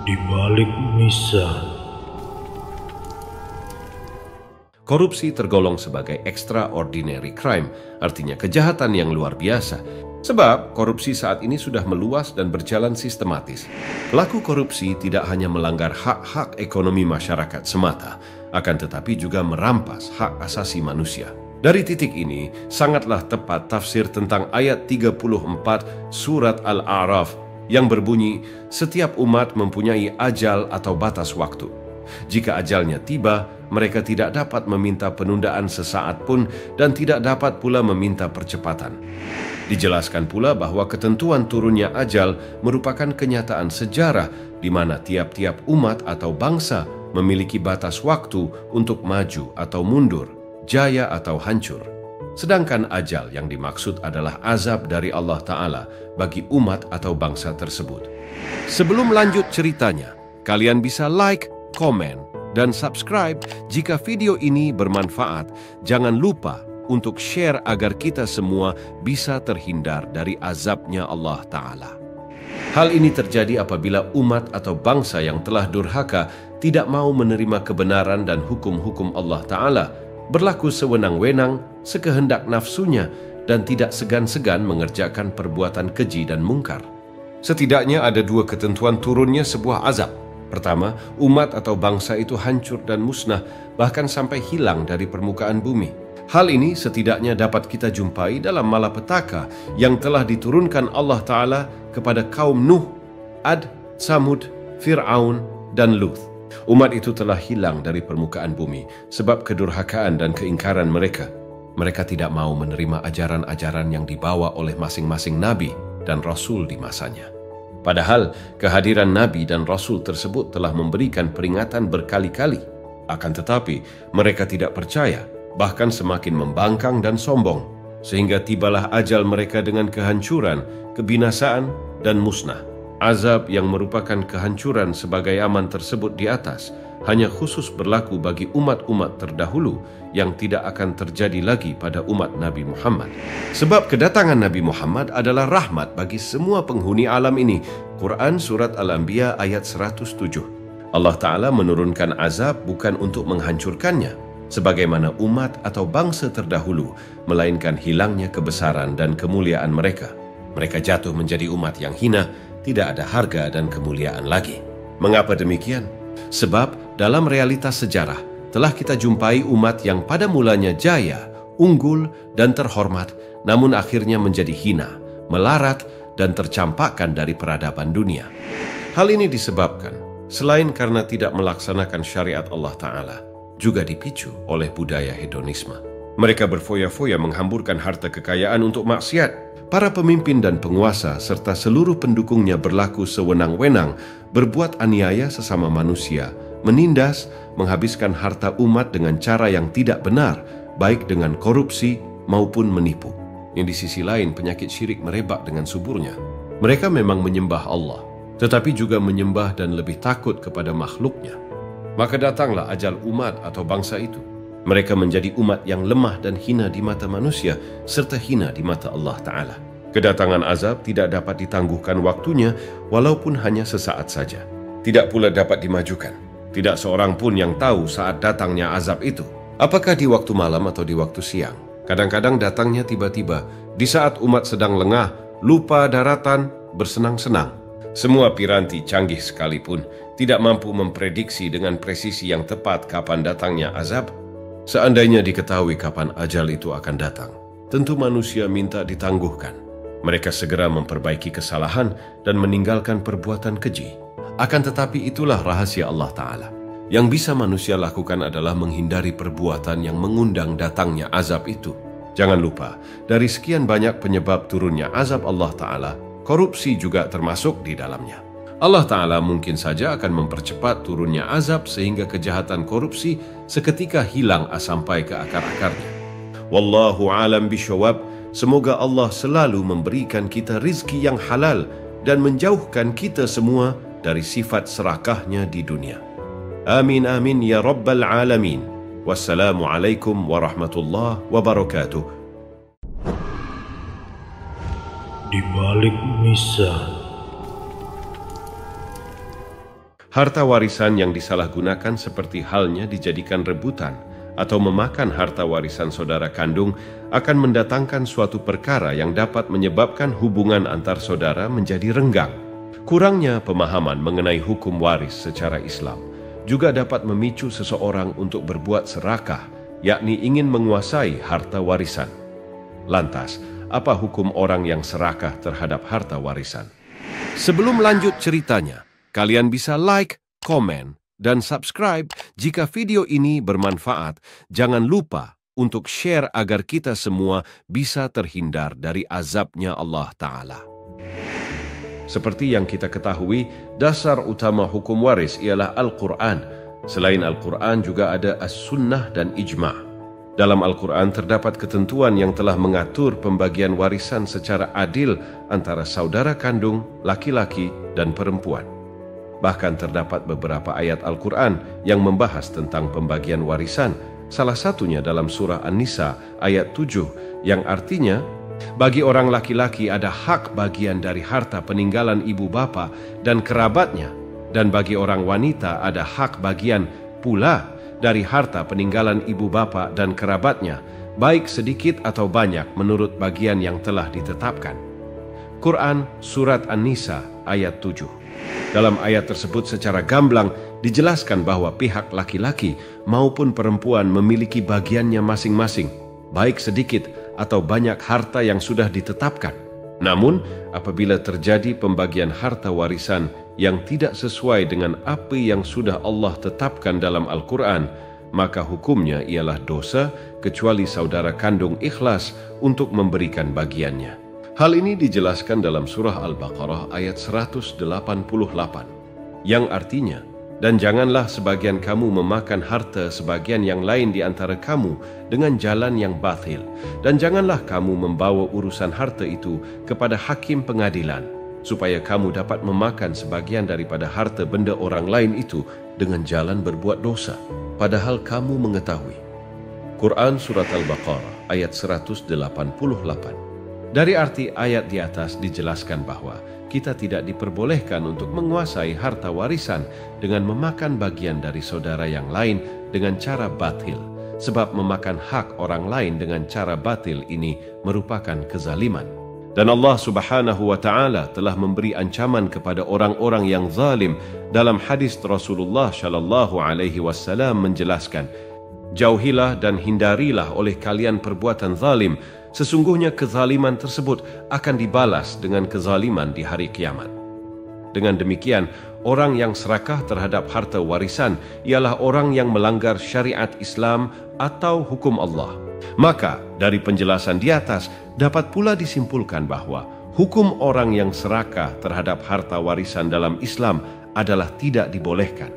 Di balik misa. Korupsi tergolong sebagai extraordinary crime, artinya kejahatan yang luar biasa. Sebab korupsi saat ini sudah meluas dan berjalan sistematis. Pelaku korupsi tidak hanya melanggar hak-hak ekonomi masyarakat semata, akan tetapi juga merampas hak asasi manusia. Dari titik ini, sangatlah tepat tafsir tentang ayat 34 surat Al-A'raf yang berbunyi, setiap umat mempunyai ajal atau batas waktu. Jika ajalnya tiba, mereka tidak dapat meminta penundaan sesaat pun dan tidak dapat pula meminta percepatan. Dijelaskan pula bahwa ketentuan turunnya ajal merupakan kenyataan sejarah di mana tiap-tiap umat atau bangsa memiliki batas waktu untuk maju atau mundur, jaya atau hancur. Sedangkan ajal yang dimaksud adalah azab dari Allah Ta'ala bagi umat atau bangsa tersebut. Sebelum lanjut ceritanya, kalian bisa like, komen, dan subscribe jika video ini bermanfaat. Jangan lupa untuk share agar kita semua bisa terhindar dari azabnya Allah Ta'ala. Hal ini terjadi apabila umat atau bangsa yang telah durhaka tidak mau menerima kebenaran dan hukum-hukum Allah Ta'ala, berlaku sewenang-wenang, sekehendak nafsunya, dan tidak segan-segan mengerjakan perbuatan keji dan mungkar. Setidaknya ada dua ketentuan turunnya sebuah azab. Pertama, umat atau bangsa itu hancur dan musnah, bahkan sampai hilang dari permukaan bumi. Hal ini setidaknya dapat kita jumpai dalam malapetaka yang telah diturunkan Allah Ta'ala kepada kaum Nuh, Ad, Samud, Fir'aun, dan Luth. Umat itu telah hilang dari permukaan bumi sebab kedurhakaan dan keingkaran mereka. Mereka tidak mau menerima ajaran-ajaran yang dibawa oleh masing-masing nabi dan rasul di masanya. Padahal kehadiran nabi dan rasul tersebut telah memberikan peringatan berkali-kali. Akan tetapi mereka tidak percaya, bahkan semakin membangkang dan sombong, sehingga tibalah ajal mereka dengan kehancuran, kebinasaan, dan musnah. Azab yang merupakan kehancuran sebagai aman tersebut di atas hanya khusus berlaku bagi umat-umat terdahulu yang tidak akan terjadi lagi pada umat Nabi Muhammad. Sebab kedatangan Nabi Muhammad adalah rahmat bagi semua penghuni alam ini. Quran Surat Al-Anbiya ayat 107. Allah Ta'ala menurunkan azab bukan untuk menghancurkannya, sebagaimana umat atau bangsa terdahulu, melainkan hilangnya kebesaran dan kemuliaan mereka. Mereka jatuh menjadi umat yang hina, tidak ada harga dan kemuliaan lagi. Mengapa demikian? Sebab dalam realitas sejarah telah kita jumpai umat yang pada mulanya jaya, unggul, dan terhormat, namun akhirnya menjadi hina, melarat, dan tercampakkan dari peradaban dunia. Hal ini disebabkan, selain karena tidak melaksanakan syariat Allah Ta'ala, juga dipicu oleh budaya hedonisme. Mereka berfoya-foya menghamburkan harta kekayaan untuk maksiat. Para pemimpin dan penguasa serta seluruh pendukungnya berlaku sewenang-wenang, berbuat aniaya sesama manusia, menindas, menghabiskan harta umat dengan cara yang tidak benar, baik dengan korupsi maupun menipu. Yang di sisi lain penyakit syirik merebak dengan suburnya. Mereka memang menyembah Allah, tetapi juga menyembah dan lebih takut kepada makhluknya. Maka datanglah ajal umat atau bangsa itu. Mereka menjadi umat yang lemah dan hina di mata manusia, serta hina di mata Allah Ta'ala. Kedatangan azab tidak dapat ditangguhkan waktunya, walaupun hanya sesaat saja. Tidak pula dapat dimajukan. Tidak seorang pun yang tahu saat datangnya azab itu. Apakah di waktu malam atau di waktu siang? Kadang-kadang datangnya tiba-tiba, di saat umat sedang lengah, lupa daratan, bersenang-senang. Semua piranti canggih sekalipun tidak mampu memprediksi dengan presisi yang tepat kapan datangnya azab. Seandainya diketahui kapan ajal itu akan datang, tentu manusia minta ditangguhkan. Mereka segera memperbaiki kesalahan dan meninggalkan perbuatan keji. Akan tetapi itulah rahasia Allah Ta'ala. Yang bisa manusia lakukan adalah menghindari perbuatan yang mengundang datangnya azab itu. Jangan lupa, dari sekian banyak penyebab turunnya azab Allah Ta'ala, korupsi juga termasuk di dalamnya. Allah Ta'ala mungkin saja akan mempercepat turunnya azab sehingga kejahatan korupsi seketika hilang sampai ke akar-akarnya. Wallahu alam bisyawab. Semoga Allah selalu memberikan kita rizki yang halal dan menjauhkan kita semua dari sifat serakahnya di dunia. Amin amin ya rabbal alamin. Wassalamualaikum warahmatullahi wabarakatuh. Di balik misa. Harta warisan yang disalahgunakan seperti halnya dijadikan rebutan atau memakan harta warisan saudara kandung akan mendatangkan suatu perkara yang dapat menyebabkan hubungan antar saudara menjadi renggang. Kurangnya pemahaman mengenai hukum waris secara Islam juga dapat memicu seseorang untuk berbuat serakah, yakni ingin menguasai harta warisan. Lantas, apa hukum orang yang serakah terhadap harta warisan? Sebelum lanjut ceritanya, kalian bisa like, komen, dan subscribe jika video ini bermanfaat. Jangan lupa untuk share agar kita semua bisa terhindar dari azabnya Allah Ta'ala. Seperti yang kita ketahui, dasar utama hukum waris ialah Al-Quran. Selain Al-Quran juga ada As-Sunnah dan Ijma'. Dalam Al-Quran terdapat ketentuan yang telah mengatur pembagian warisan secara adil antara saudara kandung, laki-laki, dan perempuan. Bahkan terdapat beberapa ayat Al-Quran yang membahas tentang pembagian warisan, salah satunya dalam surah An-Nisa ayat 7, yang artinya, bagi orang laki-laki ada hak bagian dari harta peninggalan ibu bapa dan kerabatnya, dan bagi orang wanita ada hak bagian pula dari harta peninggalan ibu bapa dan kerabatnya, baik sedikit atau banyak menurut bagian yang telah ditetapkan. Quran Surat An-Nisa ayat 7. Dalam ayat tersebut secara gamblang dijelaskan bahwa pihak laki-laki maupun perempuan memiliki bagiannya masing-masing, baik sedikit atau banyak harta yang sudah ditetapkan. Namun, apabila terjadi pembagian harta warisan yang tidak sesuai dengan apa yang sudah Allah tetapkan dalam Al-Quran, maka hukumnya ialah dosa kecuali saudara kandung ikhlas untuk memberikan bagiannya. Hal ini dijelaskan dalam surah Al-Baqarah ayat 188, yang artinya, dan janganlah sebagian kamu memakan harta sebagian yang lain di antara kamu dengan jalan yang batil, dan janganlah kamu membawa urusan harta itu kepada hakim pengadilan, supaya kamu dapat memakan sebagian daripada harta benda orang lain itu dengan jalan berbuat dosa, padahal kamu mengetahui. Quran Surat Al-Baqarah ayat 188. Dari arti ayat di atas dijelaskan bahwa kita tidak diperbolehkan untuk menguasai harta warisan dengan memakan bagian dari saudara yang lain dengan cara batil, sebab memakan hak orang lain dengan cara batil ini merupakan kezaliman. Dan Allah Subhanahu wa Ta'ala telah memberi ancaman kepada orang-orang yang zalim. Dalam hadis Rasulullah Shallallahu Alaihi Wasallam menjelaskan, jauhilah dan hindarilah oleh kalian perbuatan zalim. Sesungguhnya kezaliman tersebut akan dibalas dengan kezaliman di hari kiamat. Dengan demikian, orang yang serakah terhadap harta warisan ialah orang yang melanggar syariat Islam atau hukum Allah. Maka, dari penjelasan di atas, dapat pula disimpulkan bahwa hukum orang yang serakah terhadap harta warisan dalam Islam adalah tidak dibolehkan,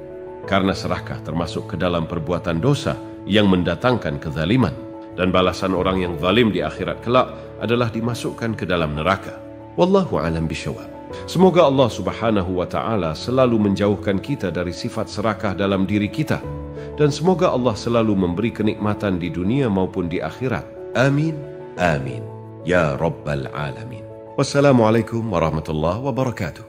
karena serakah termasuk ke dalam perbuatan dosa yang mendatangkan kezaliman. Dan balasan orang yang zalim di akhirat kelak adalah dimasukkan ke dalam neraka. Wallahu a'lam bishawab. Semoga Allah Subhanahu wa Ta'ala selalu menjauhkan kita dari sifat serakah dalam diri kita, dan semoga Allah selalu memberi kenikmatan di dunia maupun di akhirat. Amin, amin, ya Rabbal Alamin. Wassalamualaikum warahmatullahi wabarakatuh.